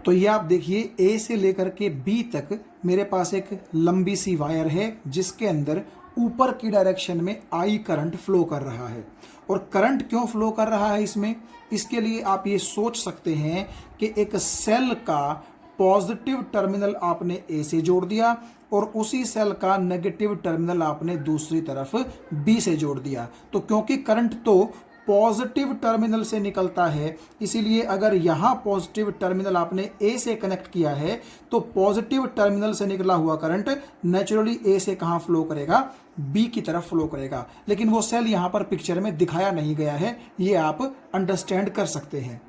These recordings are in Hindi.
तो ये आप देखिए ए से लेकर के बी तक मेरे पास एक लंबी सी वायर है जिसके अंदर ऊपर की डायरेक्शन में आई करंट फ्लो कर रहा है। और करंट क्यों फ्लो कर रहा है इसमें, इसके लिए आप ये सोच सकते हैं कि एक सेल का पॉजिटिव टर्मिनल आपने ए से जोड़ दिया और उसी सेल का नेगेटिव टर्मिनल आपने दूसरी तरफ बी से जोड़ दिया। तो क्योंकि करंट तो पॉजिटिव टर्मिनल से निकलता है, इसीलिए अगर यहाँ पॉजिटिव टर्मिनल आपने ए से कनेक्ट किया है तो पॉजिटिव टर्मिनल से निकला हुआ करंट नेचुरली ए से कहाँ फ्लो करेगा, बी की तरफ फ्लो करेगा। लेकिन वो सेल यहाँ पर पिक्चर में दिखाया नहीं गया है, ये आप अंडरस्टैंड कर सकते हैं।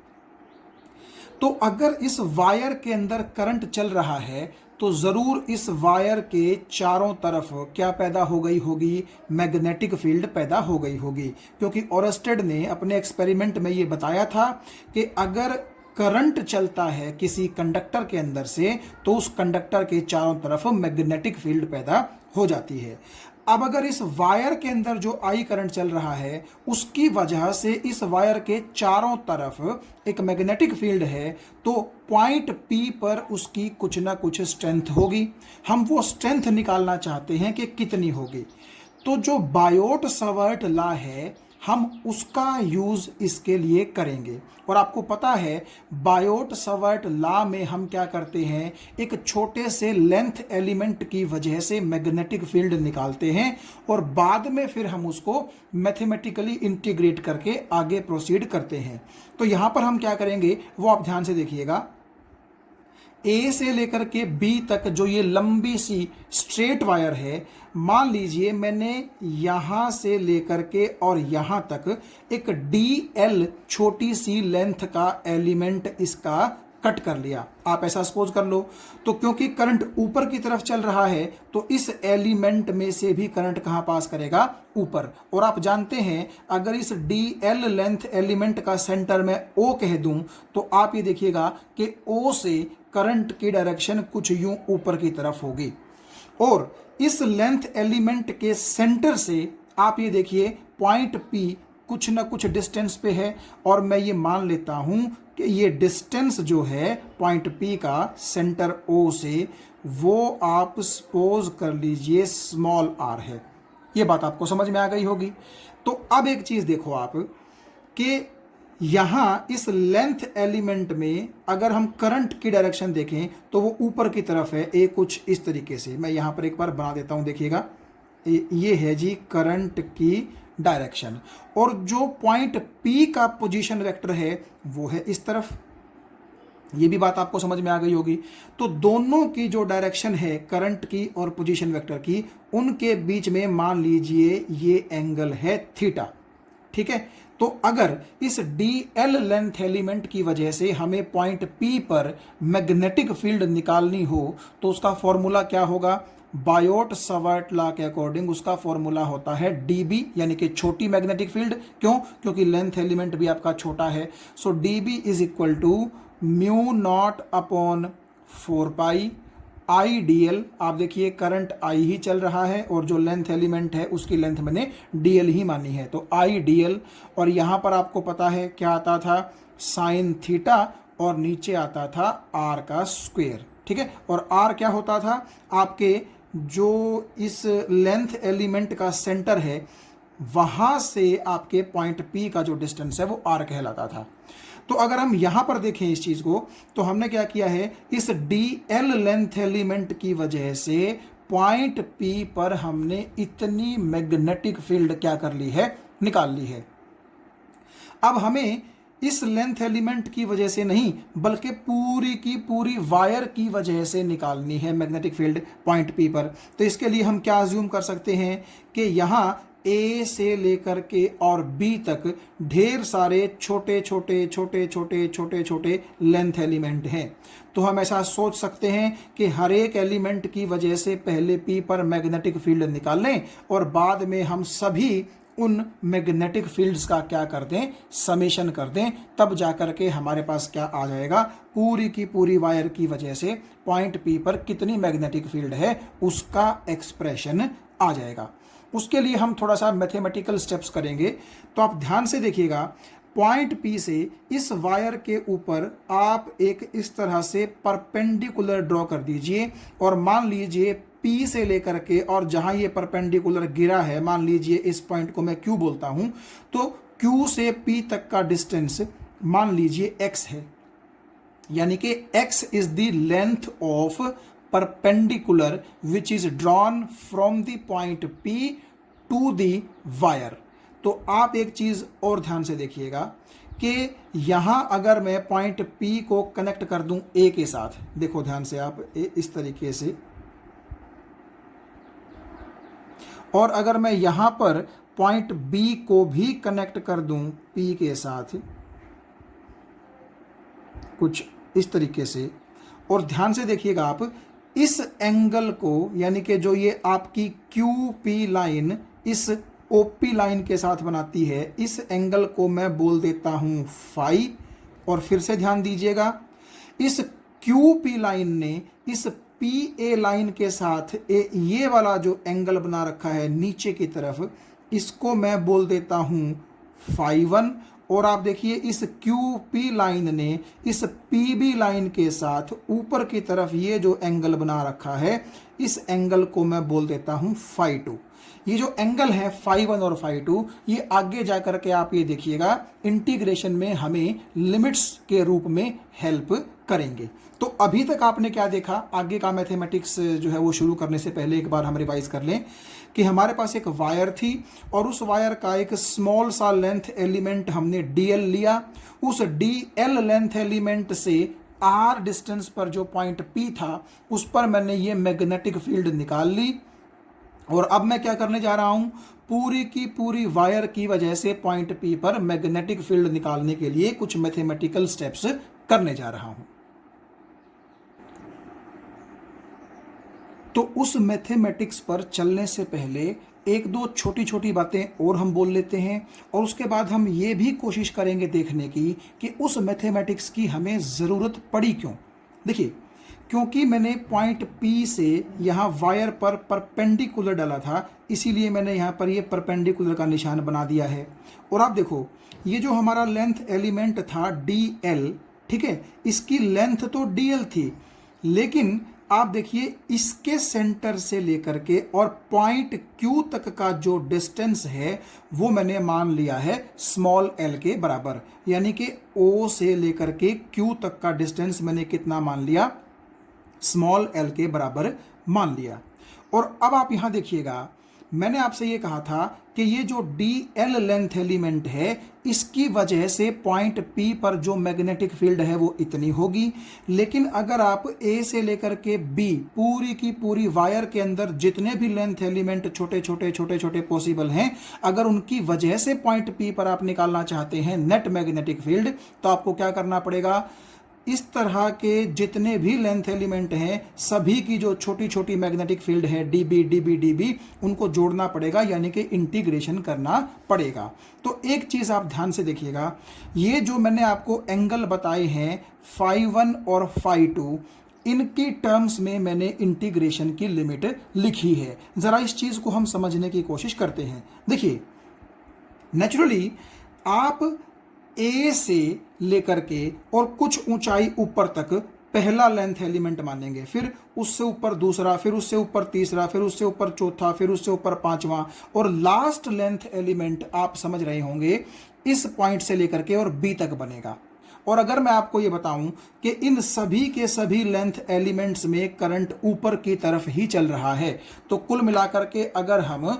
तो अगर इस वायर के अंदर करंट चल रहा है तो ज़रूर इस वायर के चारों तरफ क्या पैदा हो गई होगी, मैग्नेटिक फील्ड पैदा हो गई होगी। क्योंकि ओरस्टेड ने अपने एक्सपेरिमेंट में ये बताया था कि अगर करंट चलता है किसी कंडक्टर के अंदर से तो उस कंडक्टर के चारों तरफ मैग्नेटिक फील्ड पैदा हो जाती है। अब अगर इस वायर के अंदर जो आई करंट चल रहा है उसकी वजह से इस वायर के चारों तरफ एक मैग्नेटिक फील्ड है, तो पॉइंट पी पर उसकी कुछ ना कुछ स्ट्रेंथ होगी। हम वो स्ट्रेंथ निकालना चाहते हैं कि कितनी होगी। तो जो बायोट सावर्ट लॉ है हम उसका यूज इसके लिए करेंगे। और आपको पता है बायोट सावर्ट लॉ में हम क्या करते हैं, एक छोटे से लेंथ एलिमेंट की वजह से मैग्नेटिक फील्ड निकालते हैं और बाद में फिर हम उसको मैथमेटिकली इंटीग्रेट करके आगे प्रोसीड करते हैं। तो यहां पर हम क्या करेंगे वो आप ध्यान से देखिएगा। ए से लेकर के बी तक जो ये लंबी सी स्ट्रेट वायर है, मान लीजिए मैंने यहां से लेकर के और यहां तक एक डी एल छोटी सी लेंथ का एलिमेंट इसका कट कर लिया। आप ऐसा सपोज कर लो। तो क्योंकि करंट ऊपर की तरफ चल रहा है तो इस एलिमेंट में से भी करंट कहां पास करेगा, ऊपर। और आप जानते हैं अगर इस डी एल लेंथ एलिमेंट का सेंटर में ओ कह दूं तो आप ये देखिएगा कि ओ से करंट की डायरेक्शन कुछ यूं ऊपर की तरफ होगी। और इस लेंथ एलिमेंट के सेंटर से आप ये देखिए पॉइंट पी कुछ ना कुछ डिस्टेंस पे है और मैं ये मान लेता हूं कि ये डिस्टेंस जो है पॉइंट पी का सेंटर ओ से, वो आप सपोज कर लीजिए स्मॉल आर है। ये बात आपको समझ में आ गई होगी। तो अब एक चीज देखो आप कि यहां इस लेंथ एलिमेंट में अगर हम करंट की डायरेक्शन देखें तो वो ऊपर की तरफ है, ए कुछ इस तरीके से। मैं यहां पर एक बार बना देता हूं, देखिएगा ये है जी करंट की डायरेक्शन। और जो पॉइंट पी का पोजीशन वेक्टर है वो है इस तरफ। ये भी बात आपको समझ में आ गई होगी। तो दोनों की जो डायरेक्शन है करंट की और पोजीशन वेक्टर की, उनके बीच में मान लीजिए ये एंगल है थीटा। ठीक है। तो अगर इस डी एल लेंथ एलिमेंट की वजह से हमें पॉइंट पी पर मैग्नेटिक फील्ड निकालनी हो तो उसका फॉर्मूला क्या होगा, बायोट सावर्ट लॉ के अकॉर्डिंग उसका फॉर्मूला होता है डीबी, यानी कि छोटी मैग्नेटिक फील्ड। क्यों? क्योंकि लेंथ एलिमेंट भी आपका छोटा है। So dB is equal to mu naught upon 4 pi I D L. आप देखिए करंट आई ही चल रहा है और जो लेंथ एलिमेंट है उसकी लेंथ मैंने डी एल ही मानी है, तो आई डी एल। और यहाँ पर आपको पता है क्या आता था, साइन थीटा, और नीचे आता था आर का स्क्वायर। ठीक है। और आर क्या होता था, आपके जो इस लेंथ एलिमेंट का सेंटर है वहां से आपके पॉइंट पी का जो डिस्टेंस है वो आर कहलाता था। तो अगर हम यहां पर देखें इस चीज को तो हमने क्या किया है, इस डी एल लेंथ एलिमेंट की वजह से पॉइंट पी पर हमने इतनी मैग्नेटिक फील्ड क्या कर ली है, निकाल ली है। अब हमें इस लेंथ एलिमेंट की वजह से नहीं बल्कि पूरी की पूरी वायर की वजह से निकालनी है मैग्नेटिक फील्ड पॉइंट पी पर। तो इसके लिए हम क्या अज्यूम कर सकते हैं कि यहां ए से लेकर के और बी तक ढेर सारे छोटे छोटे छोटे छोटे छोटे छोटे लेंथ एलिमेंट हैं। तो हम ऐसा सोच सकते हैं कि हर एक एलिमेंट की वजह से पहले पी पर मैग्नेटिक फील्ड निकाल लें और बाद में हम सभी उन मैग्नेटिक फील्ड्स का क्या कर दें, समेशन कर दें। तब जाकर के हमारे पास क्या आ जाएगा, पूरी की पूरी वायर की वजह से पॉइंट पी पर कितनी मैग्नेटिक फील्ड है उसका एक्सप्रेशन आ जाएगा। उसके लिए हम थोड़ा सा मैथमेटिकल स्टेप्स करेंगे। तो आप ध्यान से देखिएगा, पॉइंट P से इस वायर के ऊपर आप एक इस तरह से परपेंडिकुलर ड्रॉ कर दीजिए और मान लीजिए P से लेकर के और जहां ये परपेंडिकुलर गिरा है, मान लीजिए इस पॉइंट को मैं Q बोलता हूं, तो Q से P तक का डिस्टेंस मान लीजिए x है, यानी कि x is the length of perpendicular which is drawn from the point P to the wire. तो आप एक चीज और ध्यान से देखिएगा कि यहां अगर मैं पॉइंट P को कनेक्ट कर दूं A के साथ, देखो ध्यान से आप इस तरीके से, और अगर मैं यहां पर पॉइंट B को भी कनेक्ट कर दूं P के साथ कुछ इस तरीके से, और ध्यान से देखिएगा आप इस एंगल को, यानी कि जो ये आपकी QP लाइन इस OP लाइन के साथ बनाती है, इस एंगल को मैं बोल देता हूं फाई। और फिर से ध्यान दीजिएगा, इस QP लाइन ने इस PA लाइन के साथ ये वाला जो एंगल बना रखा है नीचे की तरफ, इसको मैं बोल देता हूं फाई 1। और आप देखिए इस QP लाइन ने इस PB लाइन के साथ ऊपर की तरफ ये जो एंगल बना रखा है, इस एंगल को मैं बोल देता हूं फाई 2। ये जो एंगल है फाई 1 और फाई 2, ये आगे जाकर के आप ये देखिएगा इंटीग्रेशन में हमें लिमिट्स के रूप में हेल्प करेंगे। तो अभी तक आपने क्या देखा, आगे का मैथमेटिक्स जो है वो शुरू करने से पहले एक बार हम रिवाइज कर लें कि हमारे पास एक वायर थी और उस वायर का एक स्मॉल सा लेंथ एलिमेंट हमने DL लिया। उस DL लेंथ एलिमेंट से R डिस्टेंस पर जो पॉइंट P था उस पर मैंने ये मैग्नेटिक फील्ड निकाल ली। और अब मैं क्या करने जा रहा हूं, पूरी की पूरी वायर की वजह से पॉइंट P पर मैग्नेटिक फील्ड निकालने के लिए कुछ मैथमेटिकल स्टेप्स करने जा रहा हूं। तो उस मैथमेटिक्स पर चलने से पहले एक दो छोटी छोटी बातें और हम बोल लेते हैं, और उसके बाद हम ये भी कोशिश करेंगे देखने की कि उस मैथमेटिक्स की हमें ज़रूरत पड़ी क्यों। देखिए, क्योंकि मैंने पॉइंट P से यहाँ वायर पर परपेंडिकुलर डाला था, इसीलिए मैंने यहाँ पर ये परपेंडिकुलर का निशान बना दिया है। और आप देखो, ये जो हमारा लेंथ एलिमेंट था DL, ठीक है, इसकी लेंथ तो DL थी, लेकिन आप देखिए इसके सेंटर से लेकर के और पॉइंट Q तक का जो डिस्टेंस है वो मैंने मान लिया है स्मॉल l के बराबर, यानी कि O से लेकर के Q तक का डिस्टेंस मैंने कितना मान लिया, स्मॉल l के बराबर मान लिया। और अब आप यहां देखिएगा, मैंने आपसे ये कहा था कि ये जो DL लेंथ एलिमेंट है इसकी वजह से पॉइंट P पर जो मैग्नेटिक फील्ड है वो इतनी होगी। लेकिन अगर आप A से लेकर के B पूरी की पूरी वायर के अंदर जितने भी लेंथ एलिमेंट छोटे छोटे पॉसिबल हैं, अगर उनकी वजह से पॉइंट P पर आप निकालना चाहते हैं नेट मैग्नेटिक फील्ड, तो आपको क्या करना पड़ेगा, इस तरह के जितने भी लेंथ एलिमेंट हैं सभी की जो छोटी छोटी मैग्नेटिक फील्ड है dB उनको जोड़ना पड़ेगा, यानी कि इंटीग्रेशन करना पड़ेगा। तो एक चीज आप ध्यान से देखिएगा, ये जो मैंने आपको एंगल बताए हैं फाई 1 और फाई 2, इनकी टर्म्स में मैंने इंटीग्रेशन की लिमिट लिखी है। जरा इस चीज को हम समझने की कोशिश करते हैं। देखिए, नेचुरली आप A से लेकर के और कुछ ऊंचाई ऊपर तक पहला लेंथ एलिमेंट मानेंगे, फिर उससे ऊपर दूसरा, फिर उससे ऊपर तीसरा, फिर उससे ऊपर चौथा, फिर उससे ऊपर पांचवा, और लास्ट लेंथ एलिमेंट आप समझ रहे होंगे इस पॉइंट से लेकर के और B तक बनेगा। और अगर मैं आपको ये बताऊं कि इन सभी के सभी लेंथ एलिमेंट्स में करंट ऊपर की तरफ ही चल रहा है, तो कुल मिलाकर के अगर हम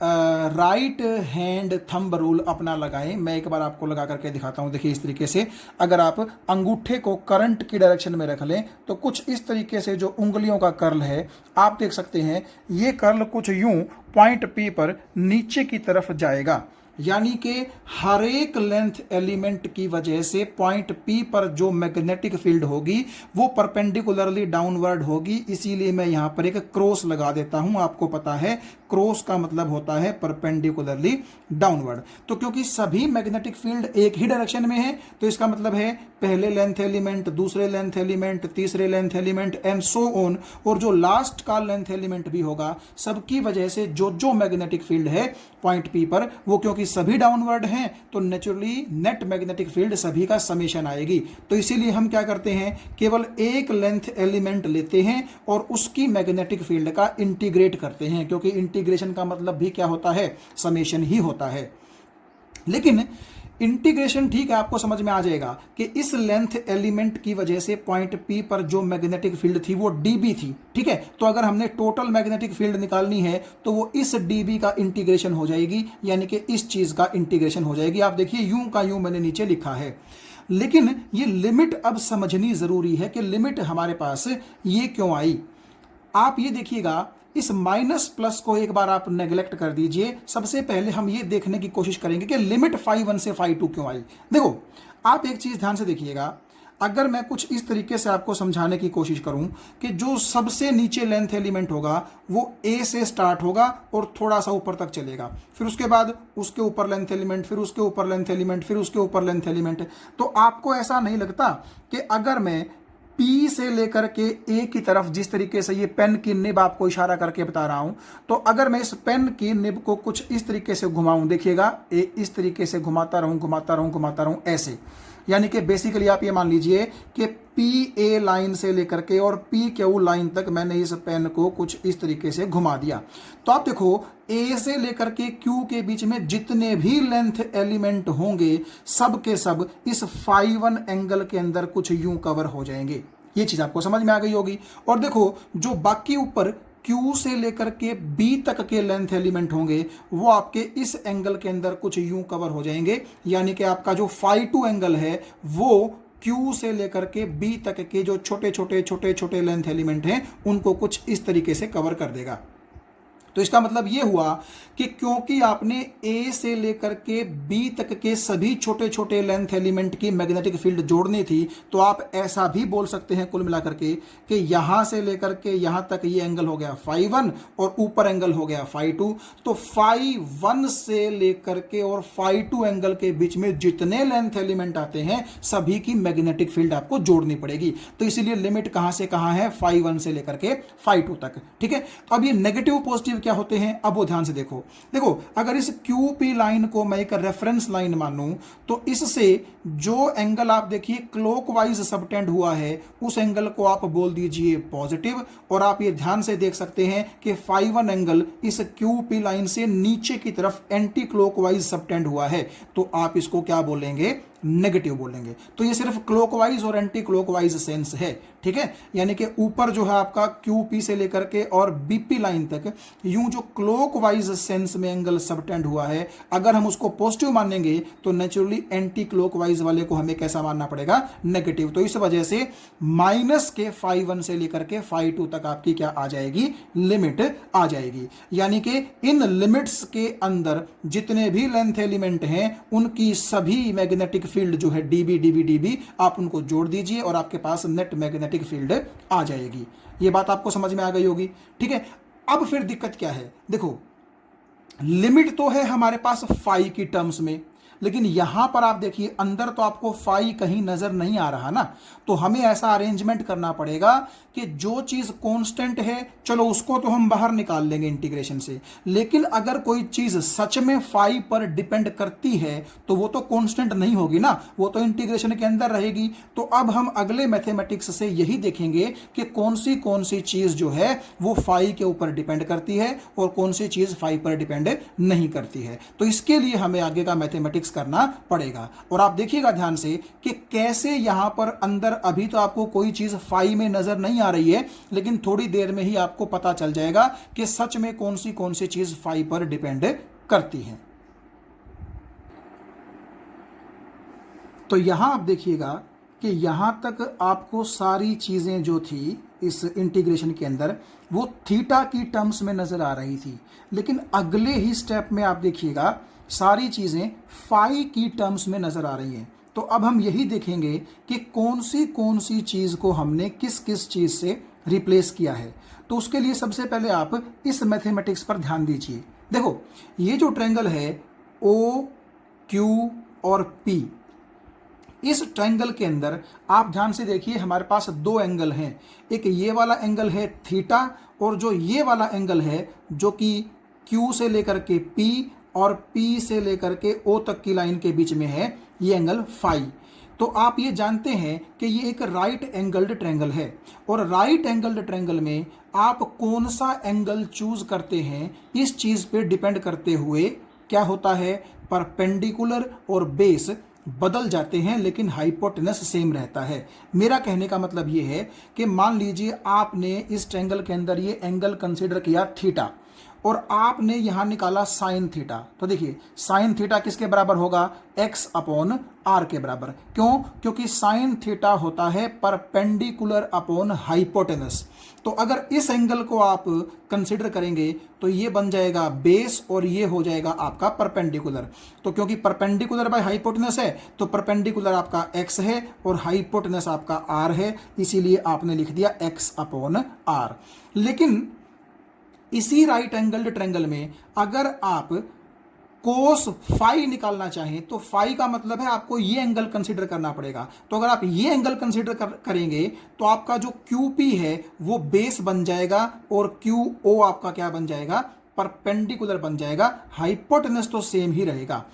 राइट हैंड थंब रूल अपना लगाएं, मैं एक बार आपको लगा करके दिखाता हूं। देखिए, इस तरीके से अगर आप अंगूठे को करंट की डायरेक्शन में रख लें तो कुछ इस तरीके से जो उंगलियों का कर्ल है आप देख सकते हैं, ये कर्ल कुछ यूं पॉइंट P पर नीचे की तरफ जाएगा, यानी कि हर एक लेंथ एलिमेंट की वजह से पॉइंट P पर जो मैग्नेटिक फील्ड होगी वो परपेंडिकुलरली डाउनवर्ड होगी। इसीलिए मैं यहां पर एक क्रॉस लगा देता हूं। आपको पता है क्रॉस का मतलब होता है परपेंडिकुलरली डाउनवर्ड। तो क्योंकि सभी मैग्नेटिक फील्ड एक ही डायरेक्शन में है, तो इसका मतलब है पहले लेंथ एलिमेंट, दूसरे लेंथ एलिमेंट, तीसरे length element and so on, और जो लास्ट का लेंथ एलिमेंट भी होगा, सबकी वजह से जो जो मैग्नेटिक फील्ड है पॉइंट पी पर, वो क्योंकि सभी डाउनवर्ड हैं, तो नेचुरली नेट मैग्नेटिक फील्ड सभी का समेशन आएगी। तो इसीलिए हम क्या करते हैं, केवल एक लेंथ एलिमेंट लेते हैं और उसकी मैग्नेटिक फील्ड का इंटीग्रेट करते हैं, क्योंकि इंटीग्रेशन का मतलब भी क्या होता है, समेशन ही होता है। लेकिन इंटीग्रेशन ठीक है, आपको समझ में आ जाएगा कि इस लेंथ एलिमेंट की वजह से पॉइंट पी पर जो मैग्नेटिक फील्ड थी वो डीबी थी, ठीक है। तो अगर हमने टोटल मैग्नेटिक फील्ड निकालनी है तो वो इस डीबी का इंटीग्रेशन हो जाएगी, यानी कि इस चीज का इंटीग्रेशन हो जाएगी। आप देखिए यूं का यूं मैंने नीचे लिखा है। लेकिन ये लिमिट अब समझनी जरूरी है कि लिमिट हमारे पास ये क्यों आई। आप ये देखिएगा, इस माइनस प्लस को एक बार आप नेग्लेक्ट कर दीजिए। सबसे पहले हम ये देखने की कोशिश करेंगे कि लिमिट φ1 से φ2 क्यों आई। देखो, आप एक चीज ध्यान से देखिएगा, अगर मैं कुछ इस तरीके से आपको समझाने की कोशिश करूं कि जो सबसे नीचे लेंथ एलिमेंट होगा वो ए से स्टार्ट होगा और थोड़ा सा ऊपर तक चलेगा, फिर उसके बाद उसके ऊपर लेंथ एलिमेंट, फिर उसके ऊपर लेंथ एलिमेंट, फिर उसके ऊपर लेंथ एलिमेंट। तो आपको ऐसा नहीं लगता कि अगर मैं पी से लेकर के ए की तरफ, जिस तरीके से ये पेन की निब आपको इशारा करके बता रहा हूं, तो अगर मैं इस पेन की निब को कुछ इस तरीके से घुमाऊं, देखिएगा इस तरीके से घुमाता रहूं घुमाता रहूं घुमाता रहूं ऐसे, यानी कि बेसिकली आप ये मान लीजिए कि पी ए लाइन से लेकर के और पी क्यू लाइन तक मैंने इस पेन को कुछ इस तरीके से घुमा दिया। तो आप देखो, ए से लेकर के क्यू के बीच में जितने भी लेंथ एलिमेंट होंगे सब के सब इस φ1 एंगल के अंदर कुछ यूं कवर हो जाएंगे। ये चीज आपको समझ में आ गई होगी। और देखो, जो बाकी ऊपर Q से लेकर के B तक के लेंथ एलिमेंट होंगे वो आपके इस एंगल के अंदर कुछ यूं कवर हो जाएंगे, यानी कि आपका जो φ2 एंगल है वो Q से लेकर के B तक के जो छोटे छोटे छोटे छोटे लेंथ एलिमेंट हैं उनको कुछ इस तरीके से कवर कर देगा। तो इसका मतलब यह हुआ कि क्योंकि आपने ए से लेकर के बी तक के सभी छोटे छोटे लेंथ एलिमेंट की मैग्नेटिक फील्ड जोड़नी थी, तो आप ऐसा भी बोल सकते हैं कुल मिलाकर के कि यहां से लेकर के यहां तक ये एंगल हो गया φ1 और ऊपर एंगल हो गया φ2। तो φ1 से लेकर के और φ2 एंगल के बीच में जितने लेंथ एलिमेंट आते हैं सभी की मैग्नेटिक फील्ड आपको जोड़नी पड़ेगी। तो इसीलिए लिमिट कहां से कहां है, φ1 से लेकर के φ2 तक, ठीक है। तो अब ये नेगेटिव पॉजिटिव क्या होते हैं, अब वो ध्यान से देखो। अगर इस QP लाइन को मैं एक रेफरेंस लाइन मानूं तो इससे जो एंगल आप देखिए क्लॉकवाइज सबटेंड हुआ है उस एंगल को आप बोल दीजिए पॉजिटिव। और आप ये ध्यान से देख सकते हैं कि φ1 एंगल इस QP लाइन से नीचे की तरफ एंटी क्लॉकवाइज सबटेंड हुआ है, तो आप इसको क्या बोलेंगे, नेगेटिव बोलेंगे। तो ये सिर्फ क्लॉकवाइज और एंटी क्लॉकवाइज सेंस है, ठीक है। यानी कि ऊपर जो है आपका QP से लेकर के और BP लाइन तक यूं जो क्लॉकवाइज सेंस में एंगल सबटेंड हुआ है, अगर हम उसको पॉजिटिव मानेंगे तो नेचुरली एंटी क्लॉकवाइज वाले को हमें कैसा मानना पड़ेगा, नेगेटिव। तो इस वजह से माइनस के φ1 से लेकर के φ2 तक आपकी क्या आ जाएगी, लिमिट आ जाएगी। यानी कि इन लिमिट्स के अंदर जितने भी लेंथ एलिमेंट हैं उनकी सभी मैग्नेटिक फील्ड जो है डीबी डीबी डीबी, आप उनको जोड़ दीजिए और आपके पास नेट मैग्नेटिक फील्ड आ जाएगी। ये बात आपको समझ में आ गई होगी, ठीक है। अब फिर दिक्कत क्या है, देखो लिमिट तो है हमारे पास फाई की टर्म्स में, लेकिन यहां पर आप देखिए अंदर तो आपको फाई कहीं नजर नहीं आ रहा ना, तो हमें ऐसा अरेंजमेंट करना पड़ेगा कि जो चीज कांस्टेंट है चलो उसको तो हम बाहर निकाल लेंगे इंटीग्रेशन से, लेकिन अगर कोई चीज सच में फाई पर डिपेंड करती है तो वो तो कांस्टेंट नहीं होगी ना, वो तो इंटीग्रेशन के अंदर रहेगी। तो अब हम अगले मैथमेटिक्स से यही देखेंगे कि कौन सी चीज जो है वो फाई के ऊपर डिपेंड करती है और कौन सी चीज फाई पर डिपेंड नहीं करती है। तो इसके लिए हमें आगे का मैथमेटिक्स करना पड़ेगा। और आप देखिएगा ध्यान से कि कैसे यहां पर अंदर अभी तो आपको कोई चीज फाई में नजर नहीं आ रही है, लेकिन थोड़ी देर में ही आपको पता चल जाएगा कि सच में कौन सी चीज फाई पर डिपेंड करती है। तो यहां आप देखिएगा कि यहां तक आपको सारी चीजें जो थी इस इंटीग्रेशन के अंदर वो थीटा की टर्म्स में नजर आ रही थी, लेकिन अगले ही स्टेप में आप देखिएगा सारी चीजें फाई की टर्म्स में नजर आ रही हैं। तो अब हम यही देखेंगे कि कौन सी चीज को हमने किस किस चीज से रिप्लेस किया है। तो उसके लिए सबसे पहले आप इस मैथमेटिक्स पर ध्यान दीजिए। देखो, ये जो ट्रायंगल है ओ क्यू और पी, इस ट्रायंगल के अंदर आप ध्यान से देखिए हमारे पास दो एंगल हैं। एक ये वाला एंगल है थीटा, और जो ये वाला एंगल है जो कि Q से लेकर के P और P से लेकर के O तक की लाइन के बीच में है, ये एंगल फाई। तो आप ये जानते हैं कि ये एक राइट एंगल्ड ट्रायंगल है, और राइट एंगल्ड ट्रायंगल में आप कौन सा एंगल चूज करते हैं इस चीज पे डिपेंड करते हुए क्या होता है, परपेंडिकुलर और बेस बदल जाते हैं, लेकिन हाइपोटेनस सेम रहता है। मेरा कहने का मतलब ये है कि मान लीजिए आपने इस ट्रायंगल के अंदर ये एंगल कंसीडर किया थीटा, और आपने यहां निकाला साइन थीटा। तो देखिए साइन थीटा किसके बराबर होगा, x अपॉन आर के बराबर। क्यों? क्योंकि साइन थीटा होता है परपेंडिकुलर अपॉन हाइपोटेनस। तो अगर इस एंगल को आप कंसीडर करेंगे तो ये बन जाएगा बेस, और ये हो जाएगा आपका परपेंडिकुलर। तो क्योंकि परपेंडिकुलर बाय हाइपोटेनस है, तो परपेंडिकुलर आपका x है और हाइपोटेनस आपका r है, इसीलिए आपने लिख दिया x अपॉन आर। लेकिन इसी राइट एंगल्ड ट्रायंगल में अगर आप कोस फाई निकालना चाहें तो फाई का मतलब है आपको ये एंगल कंसीडर करना पड़ेगा। तो अगर आप ये एंगल कंसीडर करेंगे तो आपका जो QP है वो बेस बन जाएगा, और QO आपका क्या बन जाएगा, परपेंडिकुलर बन जाएगा। हाइपोटेनस तो सेम ही रहेगा।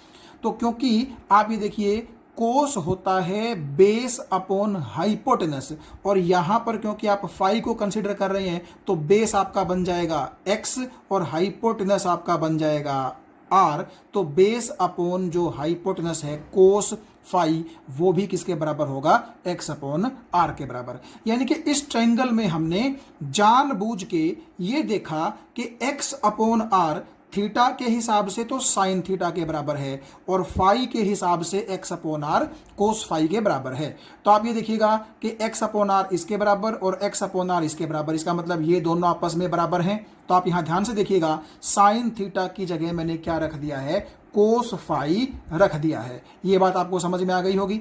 तो क्योंकि आप ये देखिए कोस होता है बेस अपॉन हाइपोटेनस, और यहां पर क्योंकि आप फाई को कंसीडर कर रहे हैं तो बेस आपका बन जाएगा x और हाइपोटेनस आपका बन जाएगा r। तो बेस अपॉन जो हाइपोटेनस है कोस फाई, वो भी किसके बराबर होगा, x अपॉन आर के बराबर। यानी कि इस ट्रायंगल में हमने जानबूझ के ये देखा कि x अपॉन आर थीटा के हिसाब से तो साइन थीटा के बराबर है, और फाई के हिसाब से x upon R cos phi के बराबर है। तो आप ये देखिएगा कि x अपॉन आर इसके बराबर और x अपॉन आर इसके बराबर, इसका मतलब ये दोनों आपस में बराबर हैं। तो आप यहां ध्यान से देखिएगा, साइन थीटा की जगह मैंने क्या रख दिया है, कोस फाई रख दिया है। ये बात आपको समझ में आ गई होगी।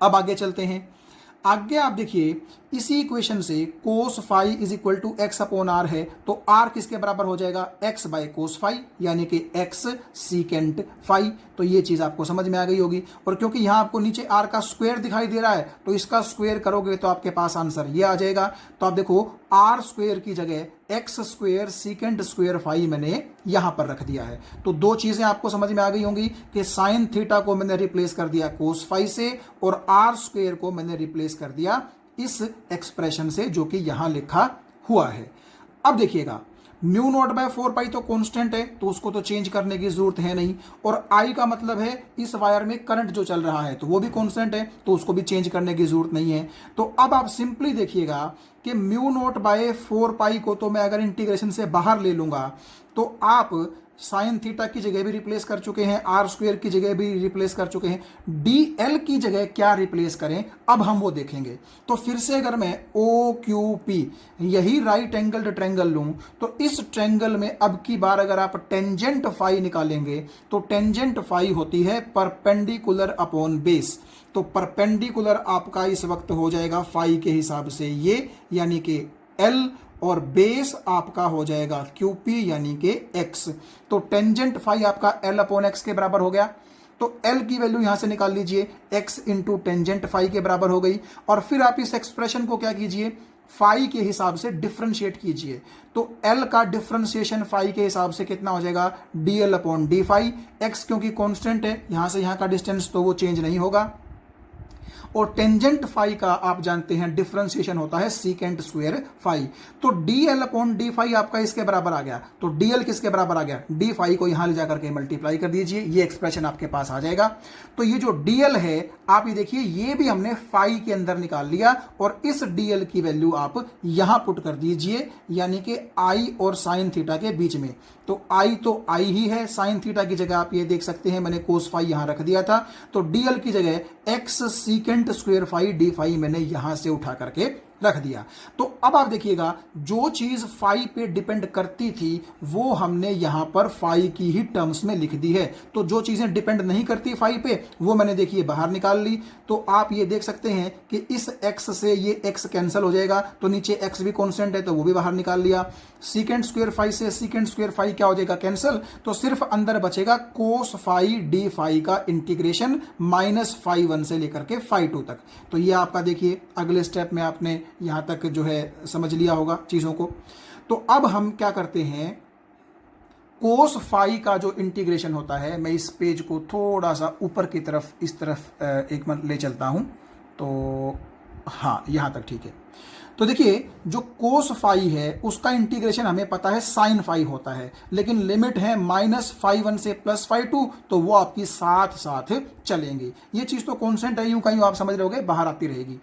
अब आगे चलते हैं। आगे आप देखिए इसी इक्वेशन से cos phi is equal to X upon R है, तो आर किसके बराबर हो जाएगा, एक्स बाय कोस फाई, यानी कि एक्स सीकेंट फाई। तो ये चीज आपको समझ में आ गई होगी। और क्योंकि यहां आपको नीचे आर का स्क्वायर दिखाई दे रहा है, तो इसका स्क्वायर करोगे तो आपके पास आंसर ये आ जाएगा। तो आप देखो आर स्क्वायर की जगह X square secant square phi मैंने यहां पर रख दिया है। तो दो चीजें आपको समझ में आ गई होंगी कि साइन थीटा को मैंने रिप्लेस कर दिया कोस फाई से, और आर स्क्वायर को मैंने रिप्लेस कर दिया इस एक्सप्रेशन से जो कि यहां लिखा हुआ है। अब देखिएगा म्यू नॉट बाय 4 पाई तो कांस्टेंट है, तो उसको तो चेंज करने की जरूरत है नहीं, और आई का मतलब है इस वायर में करंट जो चल रहा है तो वो भी कांस्टेंट है, तो उसको भी चेंज करने की जरूरत नहीं है। तो अब आप सिंपली देखिएगा कि म्यू नॉट बाय 4 पाई को तो मैं अगर इंटीग्रेशन से बाहर ले लूंगा तो आप साइन थीटा की जगह भी रिप्लेस कर चुके हैं, आर स्क्वायर की जगह भी रिप्लेस कर चुके हैं, डीएल की जगह क्या रिप्लेस करें अब हम वो देखेंगे। तो फिर से अगर मैं ओ क्यू पी यही राइट एंगल्ड ट्रायंगल लूं तो इस ट्रायंगल में अब की बार अगर आप टेंजेंट फाई निकालेंगे तो टेंजेंट फाई होती है परपेंडिकुलर अपॉन बेस। तो परपेंडिकुलर आपका इस वक्त हो जाएगा फाई के हिसाब से ये, यानी कि एल, और बेस आपका हो जाएगा QP यानी कि x। तो टेंजेंट फाई आपका L अपॉन एक्स के बराबर हो गया। तो L की वैल्यू यहां से निकाल लीजिए, x इंटू टेंजेंट फाई के बराबर हो गई। और फिर आप इस एक्सप्रेशन को क्या कीजिए, फाई के हिसाब से डिफरेंशिएट कीजिए। तो L का डिफरेंशिएशन फाई के हिसाब से कितना हो जाएगा, DL upon D phi. x क्योंकि कांस्टेंट है, यहां से यहां का डिस्टेंस तो वो चेंज नहीं होगा। और टेंजेंट फाई का आप जानते हैं डिफरेंशिएशन होता है सीकेंट स्क्वायर फाई। तो डीएल अपॉन डी फाई आपका इसके बराबर आ गया। तो डीएल किसके बराबर आ गया, डी फाई को यहां ले जाकर के मल्टीप्लाई कर दीजिए, ये एक्सप्रेशन आपके पास आ जाएगा। तो ये जो डीएल है आप ये देखिए ये भी हमने फाई के अंदर निकाल लिया, और इस डीएल की वैल्यू आप यहां पुट कर दीजिए, यानी कि आई और साइन थीटा के बीच में। तो आई तो आई ही है, साइन थीटा की जगह आप ये देख सकते हैं मैंने कोस फाई यहां रख दिया था। तो डीएल की जगह X secant square phi D phi मैंने यहां से उठा करके रख दिया। तो अब आप देखिएगा जो चीज फाई पे डिपेंड करती थी वो हमने यहां पर फाई की ही टर्म्स में लिख दी है। तो जो चीजें डिपेंड नहीं करती फाई पे वो मैंने देखिए बाहर निकाल ली। तो आप ये देख सकते हैं कि इस x से ये x कैंसिल हो जाएगा, तो नीचे x भी कांस्टेंट है तो वो भी बाहर निकाल लिया। सीकेंड स्क्वायर फाई से सीकेंड स्क्वायर फाई क्या हो जाएगा, कैंसिल। तो सिर्फ अंदर बचेगा कोस फाई डी फाई का इंटीग्रेशन माइनस फाई 1 से लेकर के फाई 2 तक। तो ये आपका देखिए अगले स्टेप में आपने यहां तक जो है समझ लिया होगा चीजों को। तो अब हम क्या करते हैं, कोस फाई का जो इंटीग्रेशन होता है, मैं इस पेज को थोड़ा सा ऊपर की तरफ इस तरफ एक मिनट ले चलता हूं, तो हाँ यहां तक ठीक है। तो देखिए जो कोस फाई है उसका इंटीग्रेशन हमें पता है साइन फाई होता है, लेकिन लिमिट है माइनस फाई 1 से प्लस फाई 2, तो वो आपकी साथ साथ चलेंगी। ये चीज तो कॉन्स्टेंट है, यूं कहीं आप समझ रहे होगे बाहर आती रहेगी।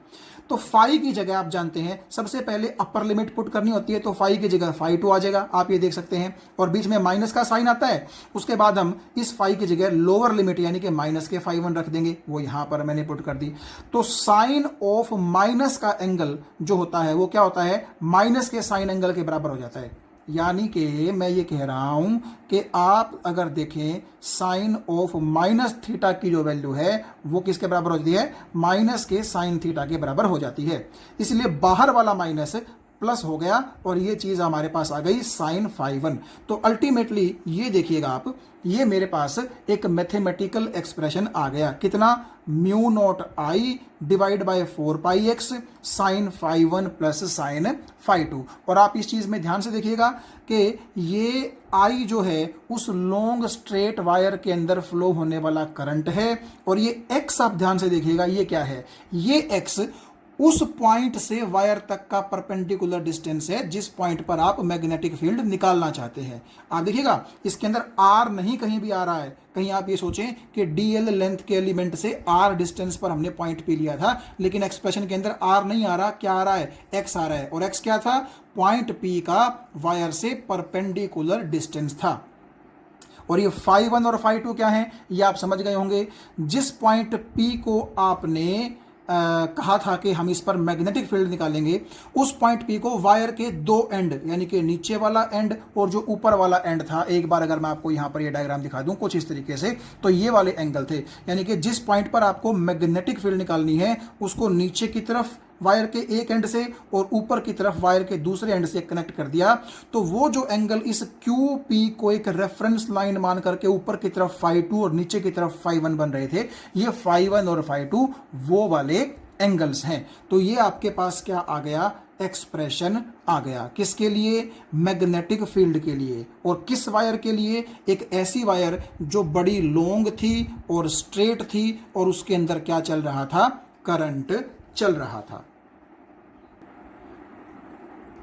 तो फाई की जगह आप जानते हैं सबसे पहले अपर लिमिट पुट करनी होती है, तो फाई की जगह फाई 2 आ जाएगा, आप ये देख सकते हैं, और बीच में माइनस का साइन आता है। उसके बाद हम इस फाई की जगह लोअर लिमिट यानी कि माइनस के फाई 1 रख देंगे, वो यहां पर मैंने पुट कर दी। तो साइन ऑफ माइनस का एंगल जो होता है वो क्या होता है, माइनस के साइन एंगल के बराबर हो जाता है। यानी कि मैं ये कह रहा हूं कि आप अगर देखें साइन ऑफ माइनस थीटा की जो वैल्यू है वो किसके बराबर हो जाती है, माइनस के साइन थीटा के बराबर हो जाती है। इसलिए बाहर वाला माइनस प्लस हो गया और ये चीज हमारे पास आ गई साइन फाई 1। तो अल्टीमेटली ये देखिएगा आप, ये मेरे पास एक मैथमेटिकल एक्सप्रेशन आ गया, कितना, mu not I divide by 4 pi X sine phi 1 plus sine phi 2। और आप इस चीज में ध्यान से देखिएगा कि ये आई जो है उस लॉन्ग स्ट्रेट वायर के अंदर फ्लो होने वाला करंट है, और ये एक्स आप ध्यान से देखिएगा ये क्या है, ये एक्स उस पॉइंट से वायर तक का परपेंडिकुलर डिस्टेंस है जिस पॉइंट पर आप मैग्नेटिक फील्ड निकालना चाहते हैं। आप देखिएगा इसके अंदर आर नहीं कहीं भी आ रहा है, कहीं आप ये सोचें कि डीएल लेंथ के एलिमेंट से आर डिस्टेंस पर हमने पॉइंट पी लिया था, लेकिन एक्सप्रेशन के अंदर आर नहीं आ रहा, क्या आ रहा है, एक्स आ रहा है। और एक्स क्या था, पॉइंट पी का वायर से परपेंडिकुलर डिस्टेंस था। और ये फाई 1 और फाई 2 क्या है ये आप समझ गए होंगे। जिस पॉइंट पी को आपने कहा था कि हम इस पर मैग्नेटिक फील्ड निकालेंगे, उस पॉइंट पी को वायर के दो एंड यानी कि नीचे वाला एंड और जो ऊपर वाला एंड था, एक बार अगर मैं आपको यहां पर ये डायग्राम दिखा दूं कुछ इस तरीके से, तो ये वाले एंगल थे। यानी कि जिस पॉइंट पर आपको मैग्नेटिक फील्ड निकालनी है उसको नीचे की तरफ वायर के एक एंड से और ऊपर की तरफ वायर के दूसरे एंड से कनेक्ट कर दिया, तो वो जो एंगल इस क्यू पी को एक रेफरेंस लाइन मान करके ऊपर की तरफ फाई 2 और नीचे की तरफ फाई 1 बन रहे थे, ये फाई 1 और फाई 2 वो वाले एंगल्स हैं। तो ये आपके पास क्या आ गया, एक्सप्रेशन आ गया, किसके लिए, मैग्नेटिक फील्ड के लिए। और किस वायर के लिए, एक ऐसी वायर जो बड़ी लॉन्ग थी और स्ट्रेट थी और उसके अंदर क्या चल रहा था, करंट चल रहा था।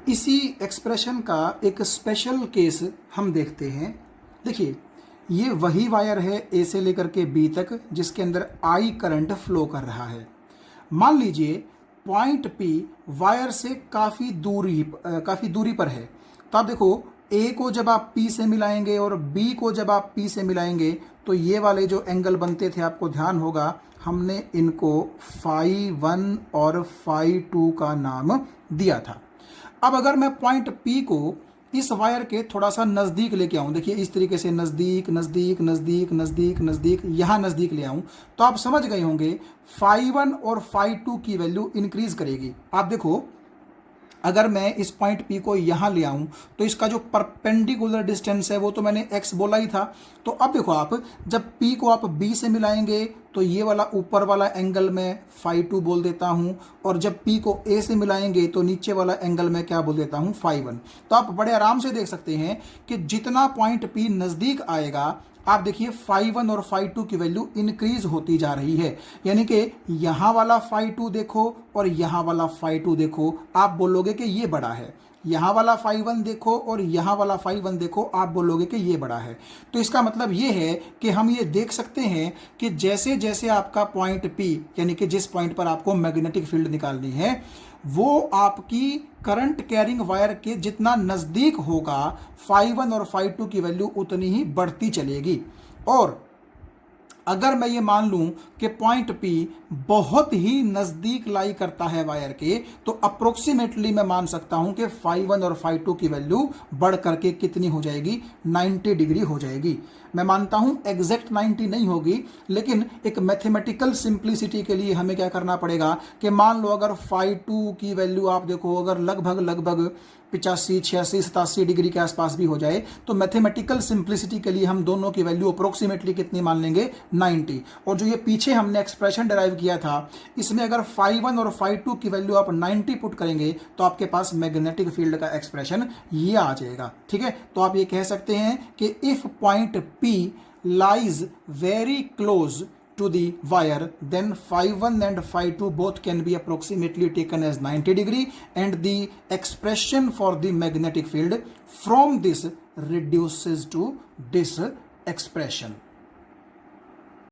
इसी एक्सप्रेशन का एक स्पेशल केस हम देखते हैं। देखिए ये वही वायर है ए से लेकर के बी तक जिसके अंदर आई करंट फ्लो कर रहा है। मान लीजिए पॉइंट पी वायर से काफी दूरी पर है, तो आप देखो ए को जब आप पी से मिलाएंगे और बी को जब आप पी से मिलाएंगे तो ये वाले जो एंगल बनते थे, आपको ध्यान होगा हमने इनको फाई 1 और फाई 2 का नाम दिया था। अब अगर मैं पॉइंट पी को इस वायर के थोड़ा सा नजदीक लेके आऊं, देखिए इस तरीके से नजदीक नजदीक नजदीक नजदीक नजदीक यहां नजदीक ले आऊं, तो आप समझ गए होंगे फाई 1 और फाई 2 की वैल्यू इंक्रीज करेगी। आप देखो अगर मैं इस पॉइंट पी को यहां ले आऊं तो इसका जो परपेंडिकुलर डिस्टेंस है वो तो मैंने एक्स बोला ही था। तो अब देखो आप जब पी को आप बी से मिलाएंगे तो ये वाला ऊपर वाला एंगल मैं फाई 2 बोल देता हूं, और जब पी को ए से मिलाएंगे तो नीचे वाला एंगल मैं क्या बोल देता हूं, फाई 1। तो आप बड़े आराम से देख सकते हैं कि जितना पॉइंट पी नजदीक आएगा आप देखिए फाई 1 और फाई 2 की वैल्यू इंक्रीज होती जा रही है। यानी कि यहां वाला फाई 2 देखो और यहां वाला फाई 2 देखो, आप बोलोगे कि ये बड़ा है। यहां वाला फाई 1 देखो और यहां वाला फाई 1 देखो, आप बोलोगे कि ये बड़ा है। तो इसका मतलब ये है कि हम ये देख सकते हैं कि जैसे जैसे आपका पॉइंट पी यानी कि जिस पॉइंट पर आपको मैग्नेटिक फील्ड निकालनी है वो आपकी करंट कैरिंग वायर के जितना नजदीक होगा, फाई 1 और फाई 2 की वैल्यू उतनी ही बढ़ती चलेगी। और अगर मैं ये मान लूं कि पॉइंट P बहुत ही नजदीक लाई करता है वायर के, तो अप्रोक्सीमेटली मैं मान सकता हूं कि φ1 और φ2 की वैल्यू बढ़ करके कितनी हो जाएगी, 90 डिग्री हो जाएगी। मैं मानता हूं एग्जैक्ट 90 नहीं होगी, लेकिन एक मैथमेटिकल सिंप्लिसिटी के लिए हमें क्या करना पड़ेगा कि मान लो अगर φ2 की वैल्यू आप देखो अगर लगभग 85, 86, 87 डिग्री के आसपास भी हो जाए, तो मैथमेटिकल सिंप्लिसिटी के लिए हम दोनों की वैल्यू अप्रोक्सीमेटली कितनी मान लेंगे, 90। और जो ये पीछे हमने एक्सप्रेशन डिराइव किया था, इसमें अगर φ1 और φ2 की वैल्यू आप 90 पुट करेंगे तो आपके पास मैग्नेटिक फील्ड का एक्सप्रेशन ये आ जाएगा। ठीक है, तो आप ये कह सकते हैं कि if point P lies very close to the wire, then φ1 and φ2 both can be approximately taken as 90 degree, and the expression for the magnetic field from this reduces to this expression.